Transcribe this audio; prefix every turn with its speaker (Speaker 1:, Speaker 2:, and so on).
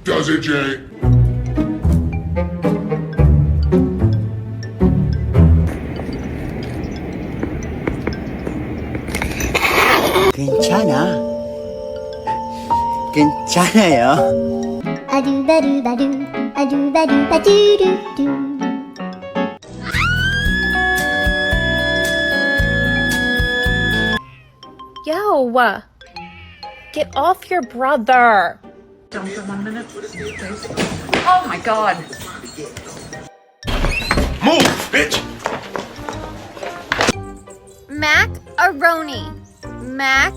Speaker 1: Does it, Jay?
Speaker 2: 괜찮아. 괜찮아요.
Speaker 3: 아두바두바두 아두바두바두루두.
Speaker 4: Yo, get off your brother.
Speaker 5: Down for 1 minute, please. Oh my God.
Speaker 1: Move, bitch!
Speaker 4: Macaroni. Mac.